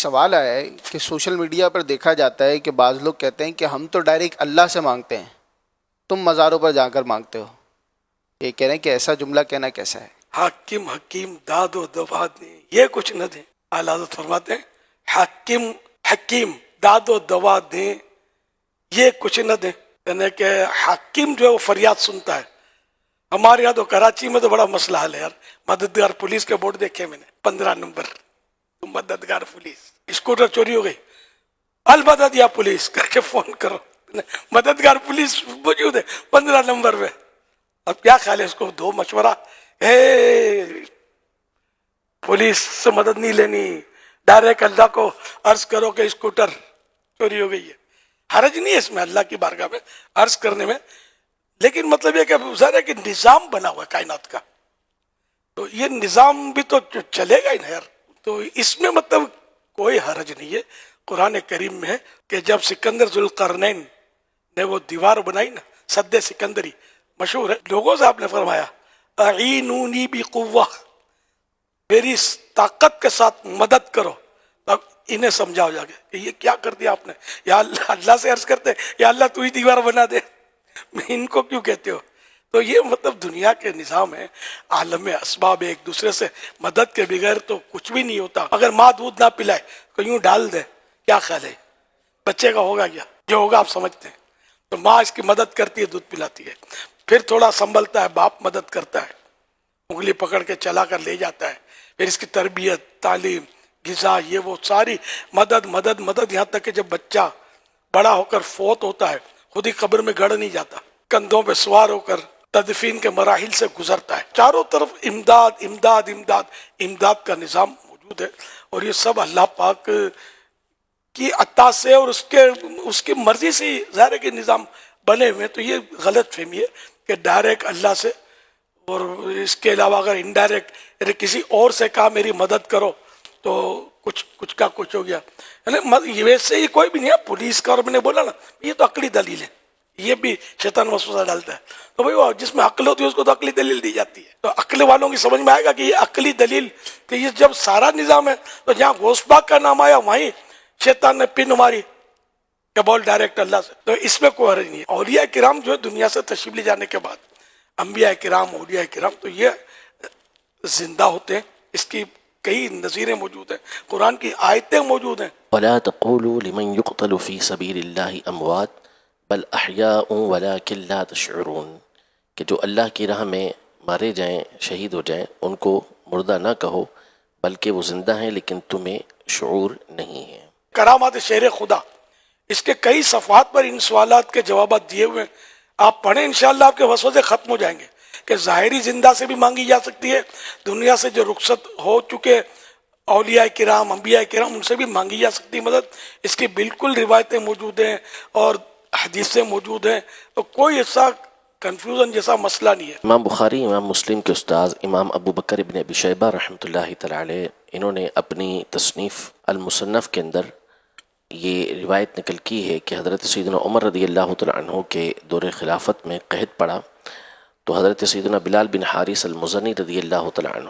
سوال آیا ہے کہ سوشل میڈیا پر دیکھا جاتا ہے کہ بعض لوگ کہتے ہیں کہ ہم تو ڈائریکٹ اللہ سے مانگتے ہیں، تم مزاروں پر جا کر مانگتے ہو. یہ کہہ رہے ہیں کہ ایسا جملہ کہنا کیسا ہے؟ حاکم حکیم داد و دوا دیں یہ کچھ نہ دیں. اعلیٰ حضرت فرماتے ہیں حاکم حکیم داد و دوا دیں یہ کچھ نہ دیں. یعنی کہ حاکم جو ہے وہ فریاد سنتا ہے. ہمارے یہاں تو کراچی میں تو بڑا مسئلہ حل ہے یار. مددگار پولیس کے بورڈ دیکھے میں نے 15 نمبر مددگار پولیس. اسکوٹر چوری ہو گئی، المدد یا پولیس کر کے فون کرو. مددگار پولیس موجود ہے 15 نمبر پہ. اب کیا خیال ہے اس کو دو مشورہ، پولیس سے مدد نہیں لینی، ڈائریکٹ اللہ کو عرض کرو کہ اسکوٹر چوری ہو گئی ہے. حرج نہیں ہے اس میں اللہ کی بارگاہ میں عرض کرنے میں، لیکن مطلب یہ کہ ظاہر ہے کہ نظام بنا ہوا ہے کائنات کا، تو یہ نظام بھی تو چلے گا ہی نا یار. تو اس میں مطلب کوئی حرج نہیں ہے. قرآن کریم میں ہے کہ جب سکندر ذوالقرنین نے وہ دیوار بنائی نا، سد سکندری مشہور ہے، لوگوں سے آپ نے فرمایا اعینونی بقوہ، میری طاقت کے ساتھ مدد کرو. اب انہیں سمجھاؤ جا کے کہ یہ کیا کر دیا آپ نے. یا اللہ سے عرض کرتے یا اللہ تو ہی دیوار بنا دے، ان کو کیوں کہتے ہو. تو یہ مطلب دنیا کے نظام ہے، عالم اسباب، ایک دوسرے سے مدد کے بغیر تو کچھ بھی نہیں ہوتا. اگر ماں دودھ نہ پلائے تو یوں ڈال دے، کیا خیال ہے بچے کا ہوگا کیا؟ جو ہوگا آپ سمجھتے ہیں. تو ماں اس کی مدد کرتی ہے، دودھ پلاتی ہے. پھر تھوڑا سنبھلتا ہے، باپ مدد کرتا ہے، انگلی پکڑ کے چلا کر لے جاتا ہے. پھر اس کی تربیت، تعلیم، غذا، یہ وہ ساری مدد مدد مدد، یہاں تک کہ جب بچہ بڑا ہو کر فوت ہوتا ہے خود ہی قبر میں گڑ نہیں جاتا، کندھوں پہ سوار ہو کر تدفین کے مراحل سے گزرتا ہے. چاروں طرف امداد امداد امداد امداد کا نظام موجود ہے. اور یہ سب اللہ پاک کی عطا سے اور اس کی مرضی سے ظاہر ہے کہ نظام بنے ہوئے. تو یہ غلط فہمی ہے کہ ڈائریکٹ اللہ سے، اور اس کے علاوہ اگر انڈائریکٹ کسی اور سے کہا میری مدد کرو تو کچھ کا کچھ ہو گیا. یعنی ویسے ہی کوئی بھی نہیں ہے پولیس کا. اور میں نے بولا نا یہ تو عقلی دلیل ہے، یہ بھی شیطان وسوسہ ڈالتا ہے. تو بھائی وہ جس میں عقل ہوتی ہے اس کو تو عقلی دلیل دی جاتی ہے. تو عقل والوں کی سمجھ میں آئے گا کہ یہ عقلی دلیل، کہ یہ جب سارا نظام ہے تو جہاں غوث پاک کا نام آیا وہیں شیطان نے پن ماری کہ بول ڈائریکٹ اللہ سے. تو اس میں کوئی حرج نہیں ہے. اولیاء کرام جو ہے دنیا سے تشریف لے جانے کے بعد، انبیاء کرام، اولیاء کرام، تو یہ زندہ ہوتے ہیں. اس کی کئی نظیریں موجود ہیں، قرآن کی آیتیں موجود ہیں. ولا تقولوا لمن يقتل في سبيل الله اموات بل احیاء ولكن لا تشعرون، کہ جو اللہ کی راہ میں مارے جائیں، شہید ہو جائیں، ان کو مردہ نہ کہو بلکہ وہ زندہ ہیں لیکن تمہیں شعور نہیں ہے. کرامات شہر خدا، اس کے کئی صفحات پر ان سوالات کے جوابات دیے ہوئے ہیں. آپ پڑھیں انشاءاللہ آپ کے وسوسے ختم ہو جائیں گے کہ ظاہری زندہ سے بھی مانگی جا سکتی ہے، دنیا سے جو رخصت ہو چکے اولیاء کرام، انبیاء کرام، ان سے بھی مانگی جا سکتی مدد. اس کی بالکل روایتیں موجود ہیں اور حدیثیں موجود ہیں. تو کوئی ایسا کنفیوژن جیسا مسئلہ نہیں ہے. امام بخاری، امام مسلم کے استاذ امام ابو بکر ابن ابی شیبہ رحمۃ اللہ تعالی علیہ، انہوں نے اپنی تصنیف المصنف کے اندر یہ روایت نقل کی ہے کہ حضرت سیدنا عمر رضی اللہ تعالی عنہ کے دور خلافت میں قحط پڑا تو حضرت سیدنا بلال بن حارث المزنی رضی اللہ تعالی عنہ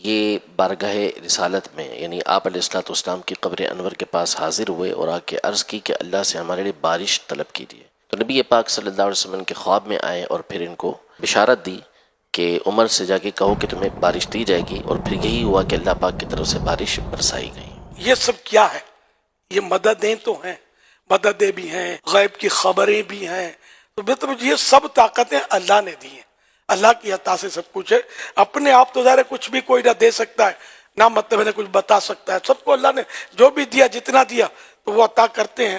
یہ بارگاہ رسالت میں، یعنی آپ علیہ الصلوۃ والسلام کی قبر انور کے پاس حاضر ہوئے اور آ کے عرض کی کہ اللہ سے ہمارے لیے بارش طلب کیجیے. تو نبی پاک صلی اللہ علیہ وسلم کے خواب میں آئے اور پھر ان کو بشارت دی کہ عمر سے جا کے کہو کہ تمہیں بارش دی جائے گی. اور پھر یہی ہوا کہ اللہ پاک کی طرف سے بارش برسائی گئی. یہ سب کیا ہے؟ یہ مددیں تو ہیں، مددیں بھی ہیں، غیب کی خبریں بھی ہیں. تو مطلب یہ سب طاقتیں اللہ نے دی ہیں، اللہ کی عطا سے سب کچھ ہے. اپنے آپ تو ظاہر ہے کچھ بھی کوئی نہ دے سکتا ہے، نہ مطلب ہے نہ کچھ بتا سکتا ہے. سب کو اللہ نے جو بھی دیا، جتنا دیا تو وہ عطا کرتے ہیں.